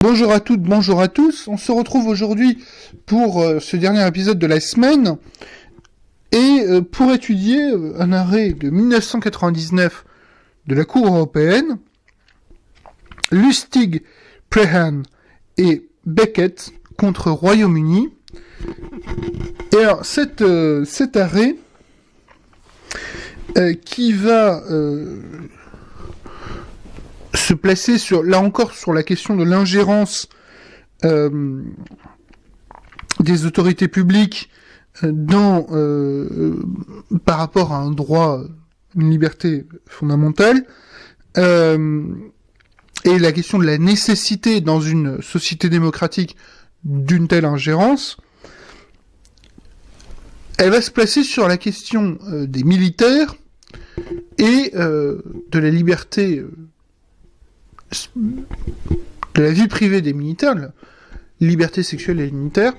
Bonjour à toutes, bonjour à tous. On se retrouve aujourd'hui pour ce dernier épisode de la semaine et pour étudier un arrêt de 1999 de la Cour européenne, Lustig, Prehan et Beckett contre Royaume-Uni. Et alors cet arrêt qui va se placer là encore sur la question de l'ingérence des autorités publiques par rapport à un droit, une liberté fondamentale, et la question de la nécessité dans une société démocratique d'une telle ingérence. Elle va se placer sur la question des militaires et de la liberté de la vie privée des militaires, la liberté sexuelle des militaires.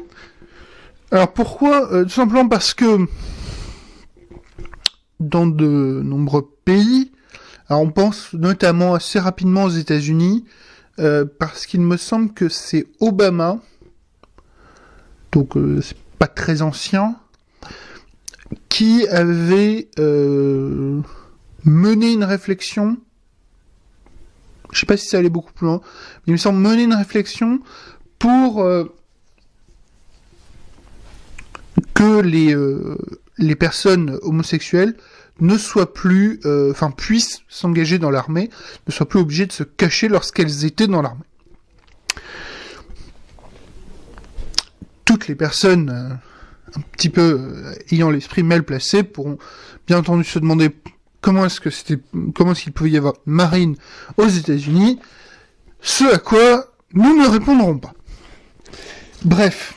Alors pourquoi tout simplement parce que dans de nombreux pays, alors on pense notamment assez rapidement aux États-Unis, parce qu'il me semble que c'est Obama, donc c'est pas très ancien, qui avait mené une réflexion. Je sais pas si ça allait beaucoup plus loin, mais il me semble mener une réflexion pour que les personnes homosexuelles ne soient plus, puissent s'engager dans l'armée, ne soient plus obligées de se cacher lorsqu'elles étaient dans l'armée. Toutes les personnes un petit peu ayant l'esprit mal placé pourront bien entendu se demander comment est-ce qu'il pouvait y avoir une marine aux États-Unis, ce à quoi nous ne répondrons pas. Bref.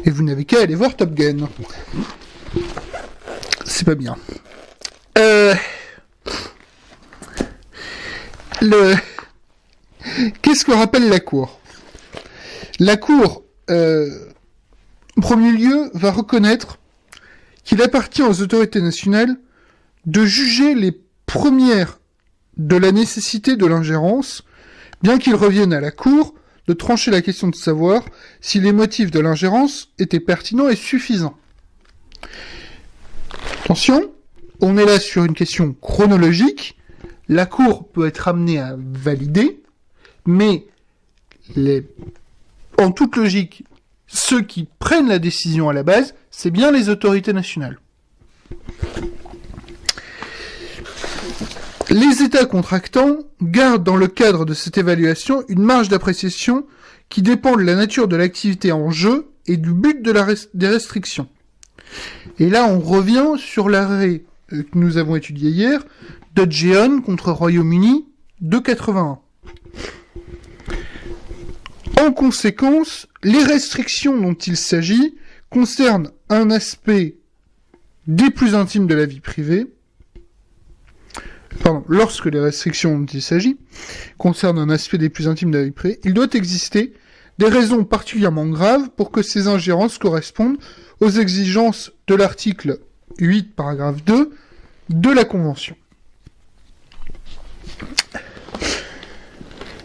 Et vous n'avez qu'à aller voir Top Gun. C'est pas bien. Qu'est-ce que rappelle la Cour ? La Cour, en premier lieu, va reconnaître qu'il appartient aux autorités nationales de juger les premières de la nécessité de l'ingérence, bien qu'il revienne à la Cour de trancher la question de savoir si les motifs de l'ingérence étaient pertinents et suffisants. Attention, on est là sur une question chronologique, la Cour peut être amenée à valider, mais en toute logique, ceux qui prennent la décision à la base, c'est bien les autorités nationales. Les États contractants gardent dans le cadre de cette évaluation une marge d'appréciation qui dépend de la nature de l'activité en jeu et du but des restrictions. Et là, on revient sur l'arrêt que nous avons étudié hier, Dodgeon contre Royaume-Uni de 81. En conséquence, les restrictions dont il s'agit concernent un aspect des plus intimes de la vie privée. Lorsque les restrictions dont il s'agit concernent un aspect des plus intimes de la vie privée, il doit exister des raisons particulièrement graves pour que ces ingérences correspondent aux exigences de l'article 8, paragraphe 2 de la Convention.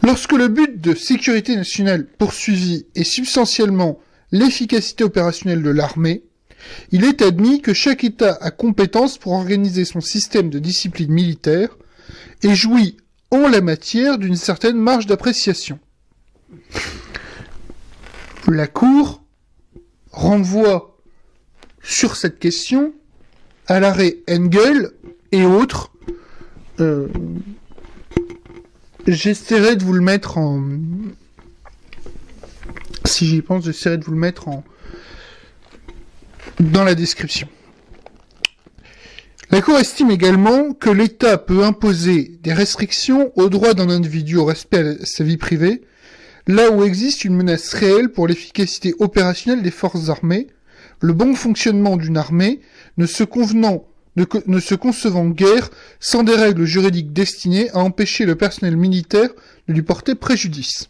Lorsque le but de sécurité nationale poursuivi est substantiellement l'efficacité opérationnelle de l'armée, il est admis que chaque État a compétence pour organiser son système de discipline militaire et jouit en la matière d'une certaine marge d'appréciation. La Cour renvoie sur cette question à l'arrêt Engel et autres. J'essaierai de vous le mettre en... Si j'y pense, j'essaierai de vous le mettre dans la description. La Cour estime également que l'État peut imposer des restrictions au droit d'un individu au respect de sa vie privée, là où existe une menace réelle pour l'efficacité opérationnelle des forces armées, le bon fonctionnement d'une armée ne se concevant guère sans des règles juridiques destinées à empêcher le personnel militaire de lui porter préjudice.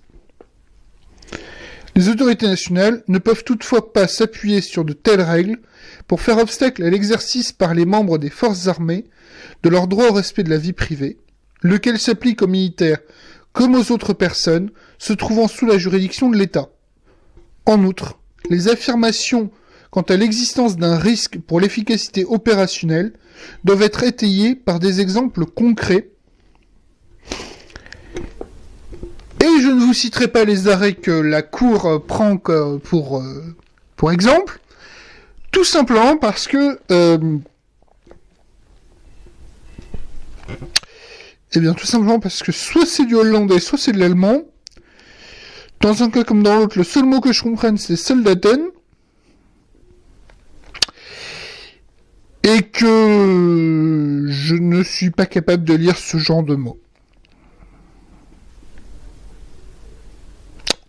Les autorités nationales ne peuvent toutefois pas s'appuyer sur de telles règles pour faire obstacle à l'exercice par les membres des forces armées de leur droit au respect de la vie privée, lequel s'applique aux militaires comme aux autres personnes se trouvant sous la juridiction de l'État. En outre, les affirmations quant à l'existence d'un risque pour l'efficacité opérationnelle doivent être étayées par des exemples concrets. Et je ne vous citerai pas les arrêts que la Cour prend pour exemple, tout simplement parce que soit c'est du hollandais, soit c'est de l'allemand. Dans un cas comme dans l'autre, le seul mot que je comprenne, c'est Soldaten. Et que je ne suis pas capable de lire ce genre de mots.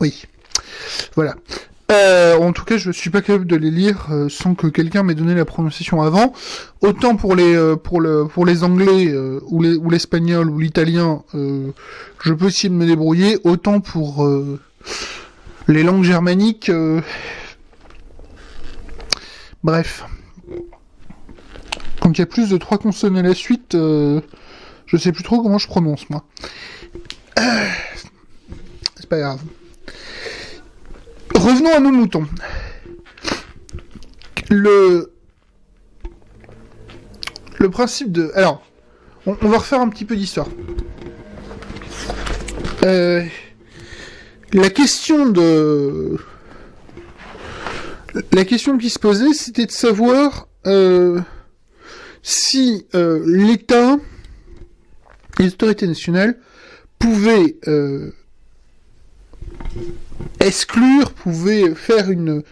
Oui. Voilà. En tout cas, je suis pas capable de les lire sans que quelqu'un m'ait donné la prononciation avant. Autant pour les anglais ou l'espagnol ou l'italien, je peux essayer de me débrouiller. Autant pour les langues germaniques, bref. Quand il y a plus de 3 consonnes à la suite, je sais plus trop comment je prononce moi. C'est pas grave. Revenons à nos moutons. Le principe de... Alors, on va refaire un petit peu d'histoire. La question qui se posait, c'était de savoir si l'État, les autorités nationales, pouvaient exclure, pouvaient faire une...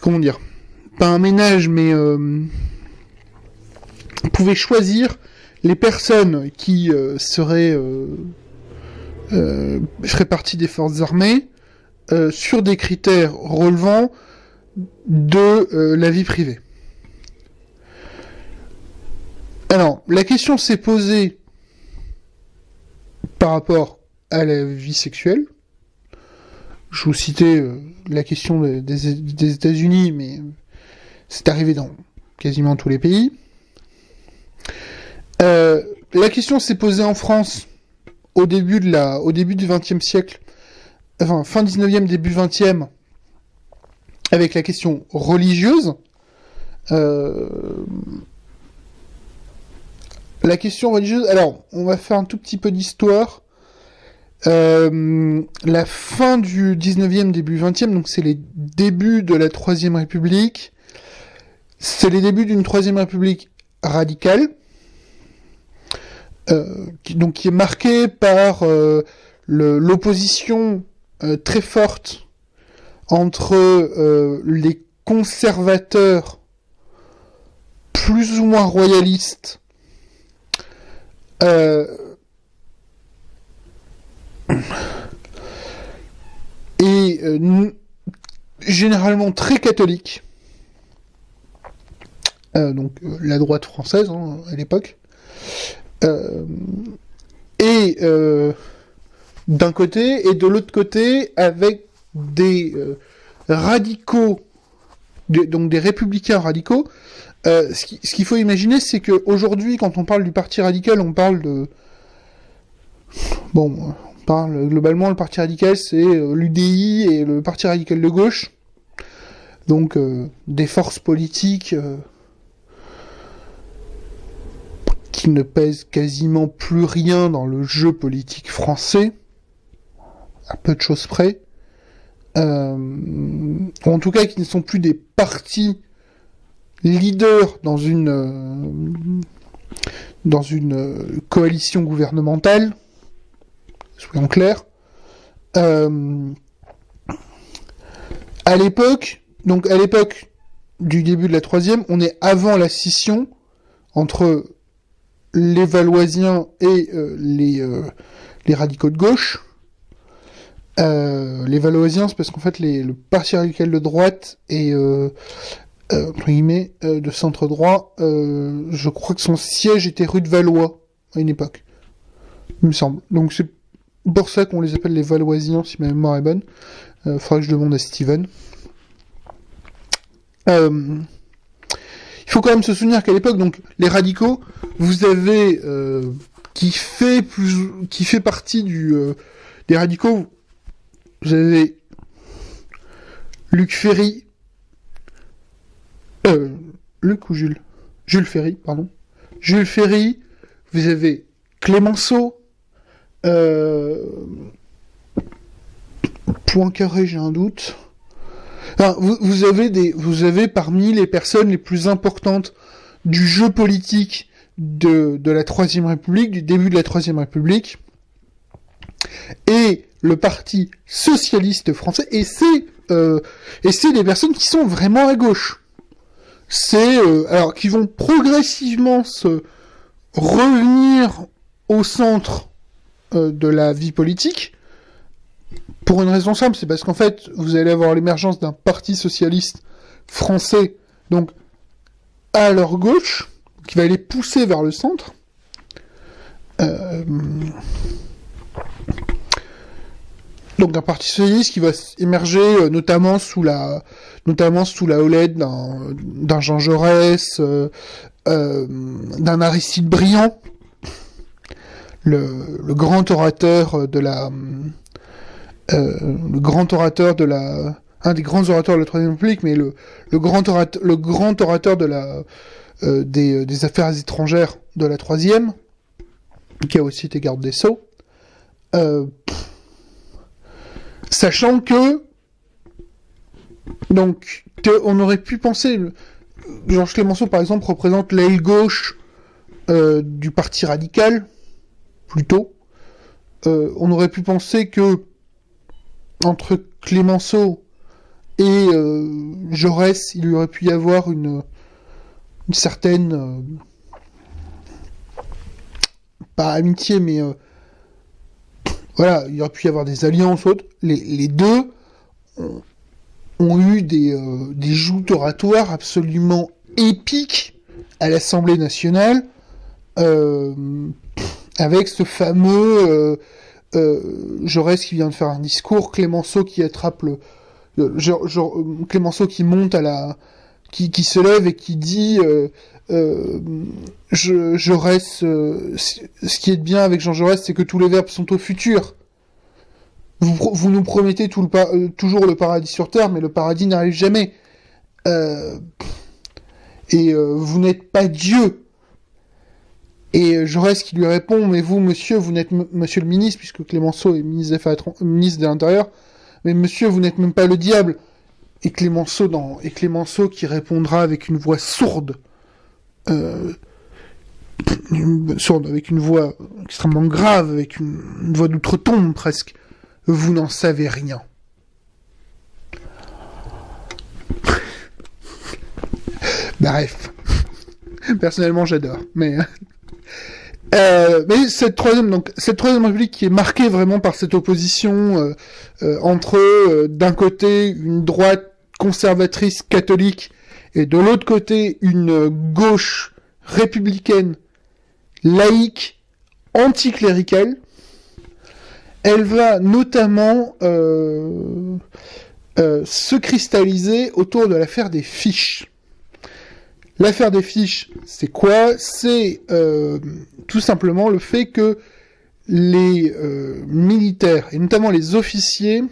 Comment dire ? Pas un ménage, mais pouvaient choisir les personnes qui feraient partie des forces armées sur des critères relevant de la vie privée. Alors, la question s'est posée par rapport à la vie sexuelle. Je vous citais la question des États-Unis, mais c'est arrivé dans quasiment tous les pays. La question s'est posée en France au début du XXe siècle, enfin fin 19e, début 20e, avec la question religieuse. La question religieuse, alors, on va faire un tout petit peu d'histoire. La fin du 19e, début 20e, donc c'est les débuts de la Troisième République. C'est les débuts d'une Troisième République radicale, qui est marquée par l'opposition très forte entre les conservateurs plus ou moins royalistes et généralement très catholiques, la droite française à l'époque, et d'un côté, et de l'autre côté avec des radicaux, donc des républicains radicaux. Ce qu'il faut imaginer, c'est qu'aujourd'hui, quand on parle du parti radical, on parle de... Bon, on parle globalement, le parti radical, c'est l'UDI et le parti radical de gauche. Donc, des forces politiques qui ne pèsent quasiment plus rien dans le jeu politique français, à peu de choses près. En tout cas, qui ne sont plus des partis leaders dans une coalition gouvernementale, soyons clairs. À l'époque du début de la Troisième, on est avant la scission entre les Valoisiens et les radicaux de gauche. Les Valoisiens, c'est parce qu'en fait le parti radical de droite et entre guillemets de centre droit, je crois que son siège était rue de Valois à une époque, il me semble. Donc c'est pour ça qu'on les appelle les Valoisiens, si ma mémoire est bonne. Faudra que je demande à Steven. Il faut quand même se souvenir qu'à l'époque, donc les radicaux, vous avez qui fait partie des radicaux. Vous avez Luc Ferry, Luc ou Jules? Jules Ferry, pardon. Jules Ferry, vous avez Clémenceau, Poincaré, j'ai un doute. Enfin, vous avez parmi les personnes les plus importantes du jeu politique de la Troisième République, du début de la Troisième République, et le Parti socialiste français, et c'est des personnes qui sont vraiment à gauche. Alors qui vont progressivement se revenir au centre de la vie politique, pour une raison simple, c'est parce qu'en fait, vous allez avoir l'émergence d'un parti socialiste français, donc à leur gauche, qui va les pousser vers le centre. Donc un parti socialiste qui va émerger notamment sous la houlette d'un Jean Jaurès, d'un Aristide Briand, le grand orateur de la un des grands orateurs de la Troisième République, mais le grand orateur de des affaires étrangères de la Troisième, qui a aussi été garde des Sceaux, sachant que on aurait pu penser, Georges Clémenceau par exemple représente l'aile gauche du parti radical, plutôt. On aurait pu penser que entre Clémenceau et Jaurès, il y aurait pu y avoir une certaine pas amitié, mais voilà, il y aurait pu y avoir des alliances autres. Les deux ont eu des joutes oratoires absolument épiques à l'Assemblée nationale, avec ce fameux Jaurès qui vient de faire un discours, Clémenceau qui attrape Clémenceau qui monte qui se lève et qui dit Jaurès, ce qui est bien avec Jean Jaurès, c'est que tous les verbes sont au futur. Vous nous promettez toujours le paradis sur terre, mais le paradis n'arrive jamais. Vous n'êtes pas Dieu. Et Jaurès qui lui répond, mais vous, monsieur, vous n'êtes monsieur le ministre, puisque Clémenceau est ministre de l'Intérieur, mais monsieur, vous n'êtes même pas le diable. Et Clémenceau qui répondra avec une voix sourde, avec une voix extrêmement grave, avec une voix d'outre-tombe presque. Vous n'en savez rien. Bref. Personnellement, j'adore. Mais cette troisième République qui est marquée vraiment par cette opposition entre d'un côté une droite conservatrice catholique et de l'autre côté une gauche républicaine laïque anticléricale, elle va notamment se cristalliser autour de l'affaire des fiches. L'affaire des fiches, c'est quoi? C'est tout simplement le fait que les militaires, et notamment les officiers,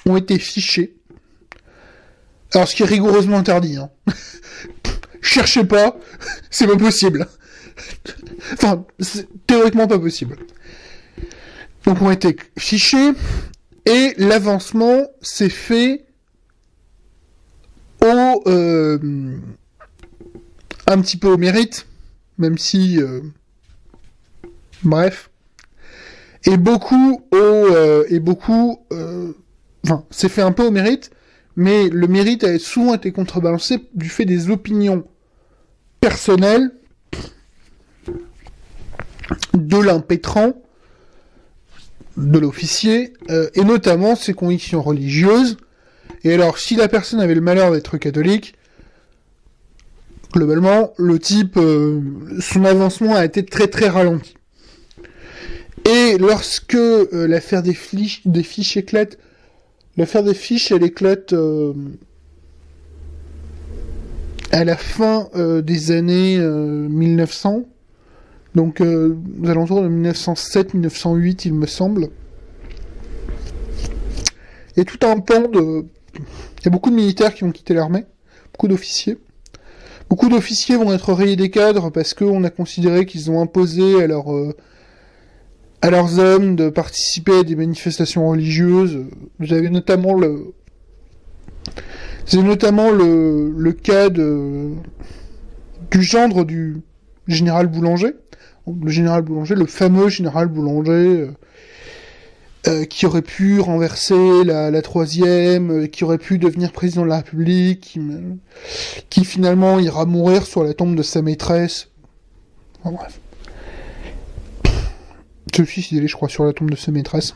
ont été fichés. Alors, ce qui est rigoureusement interdit, hein. Cherchez pas, c'est pas possible. Enfin, c'est théoriquement pas possible. Donc, ont été fichés, et l'avancement s'est fait un petit peu au mérite, même si... bref. Et beaucoup... Enfin, c'est fait un peu au mérite, mais le mérite a souvent été contrebalancé du fait des opinions personnelles de l'impétrant, de l'officier, et notamment ses convictions religieuses. Et alors, si la personne avait le malheur d'être catholique, globalement, le type, son avancement a été très très ralenti. Et lorsque l'affaire des fiches éclate, l'affaire des fiches, elle éclate à la fin des années 1900, Donc, aux alentours de 1907-1908, il me semble. Il y a tout un pan de... Il y a beaucoup de militaires qui ont quitté l'armée, beaucoup d'officiers. Beaucoup d'officiers vont être rayés des cadres parce qu'on a considéré qu'ils ont imposé à leurs hommes de participer à des manifestations religieuses. Vous avez notamment le cas du gendre du général Boulanger. Le général Boulanger, le fameux général Boulanger, qui aurait pu renverser la troisième, qui aurait pu devenir président de la République, qui finalement ira mourir sur la tombe de sa maîtresse. Enfin, bref. Se suicider, je crois, sur la tombe de sa maîtresse.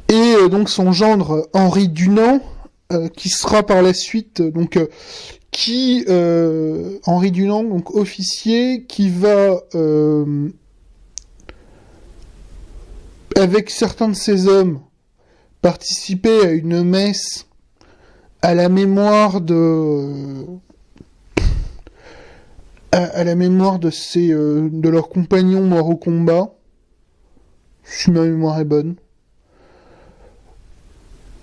Et donc son gendre Henri Dunant, qui sera par la suite Henri Dunant, donc officier, qui va avec certains de ses hommes participer à une messe à la mémoire de leurs compagnons morts au combat, si ma mémoire est bonne.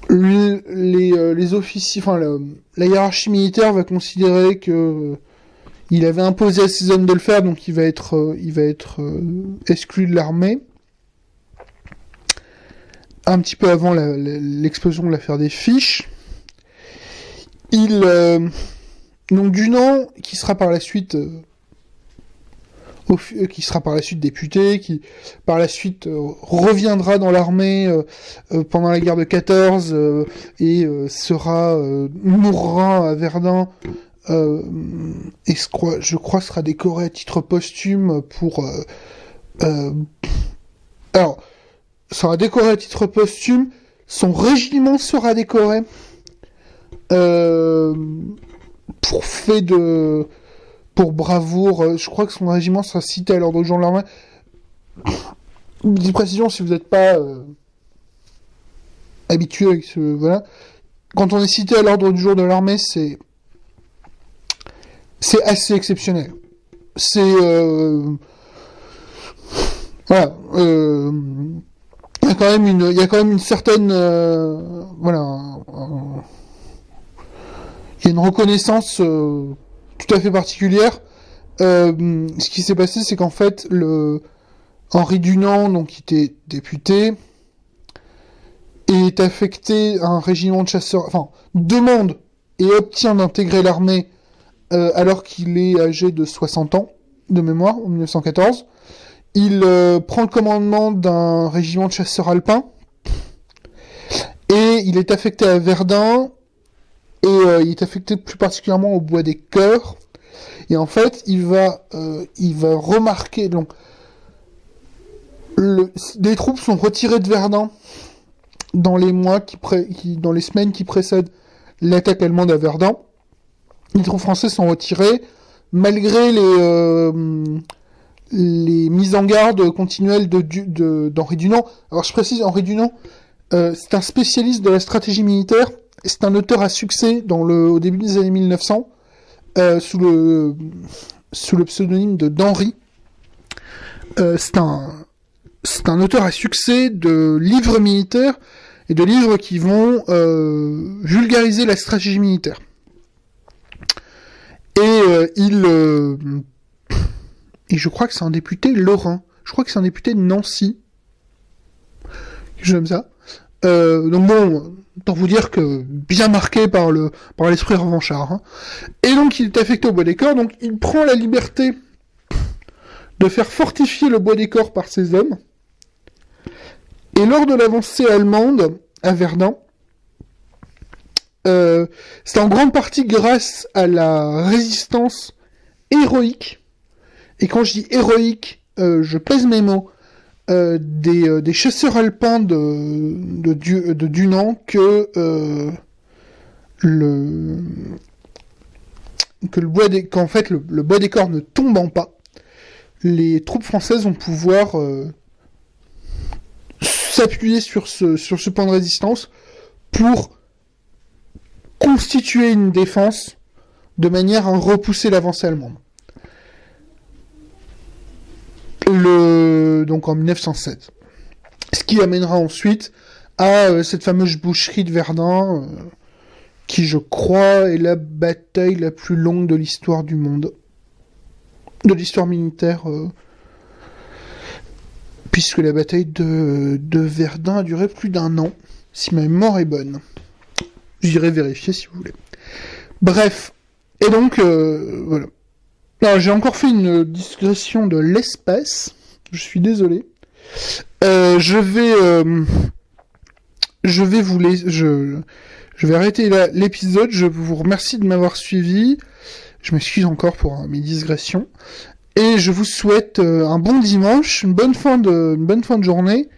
Les officiers, enfin la hiérarchie militaire va considérer que il avait imposé à ses hommes de le faire, donc il va être exclu de l'armée. Un petit peu avant l'explosion de l'affaire des fiches. Donc Dunant, qui sera par la suite député, qui par la suite reviendra dans l'armée pendant la guerre de 14 et mourra à Verdun, et je crois sera décoré à titre posthume pour alors sera décoré à titre posthume, son régiment sera décoré pour bravoure. Je crois que son régiment sera cité à l'ordre du jour de l'armée. Petite précision, si vous n'êtes pas habitué avec ce... Voilà. Quand on est cité à l'ordre du jour de l'armée, c'est assez exceptionnel. C'est... Voilà. Il y a quand même une certaine... voilà. Il y a une reconnaissance tout à fait particulière. Ce qui s'est passé, c'est qu'en fait, Henri Dunant, donc qui était député, est affecté à un régiment de chasseurs, enfin, demande et obtient d'intégrer l'armée alors qu'il est âgé de 60 ans, de mémoire, en 1914. Il prend le commandement d'un régiment de chasseurs alpins, et il est affecté à Verdun, et il est affecté plus particulièrement au Bois des Cœurs. Et en fait, il va remarquer, donc, des troupes sont retirées de Verdun dans les dans les semaines qui précèdent l'attaque allemande à Verdun. Les troupes françaises sont retirées, malgré les mises en garde continuelles d'Henri Dunant. Alors je précise, Henri Dunant, c'est un spécialiste de la stratégie militaire, c'est un auteur à succès au début des années 1900, sous le pseudonyme de d'Henri. C'est un auteur à succès de livres militaires et de livres qui vont vulgariser la stratégie militaire. Et et je crois que c'est un député lorrain. Je crois que c'est un député de Nancy. J'aime ça. Donc bon, pour vous dire que bien marqué par l'esprit revanchard. Hein. Et donc il est affecté au Bois des Cœurs, donc il prend la liberté de faire fortifier le Bois des Cœurs par ses hommes. Et lors de l'avancée allemande à Verdun, c'est en grande partie grâce à la résistance héroïque, et quand je dis héroïque, je pèse mes mots, des chasseurs alpins de Dunant qu'en fait le Bois des Cœurs ne tombant pas, les troupes françaises vont pouvoir s'appuyer sur ce point de résistance pour constituer une défense de manière à repousser l'avancée allemande. donc en 1907. Ce qui amènera ensuite à cette fameuse boucherie de Verdun, qui, je crois, est la bataille la plus longue de l'histoire du monde. De l'histoire militaire, puisque la bataille de Verdun a duré plus d'1 an, si ma mémoire est bonne. J'irai vérifier si vous voulez. Bref. Et donc, voilà. Alors, j'ai encore fait une digression de l'espace. Je suis désolé. Je vais arrêter là l'épisode. Je vous remercie de m'avoir suivi. Je m'excuse encore pour mes digressions. Et je vous souhaite un bon dimanche, une bonne fin de journée.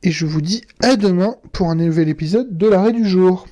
Et je vous dis à demain pour un nouvel épisode de l'arrêt du jour.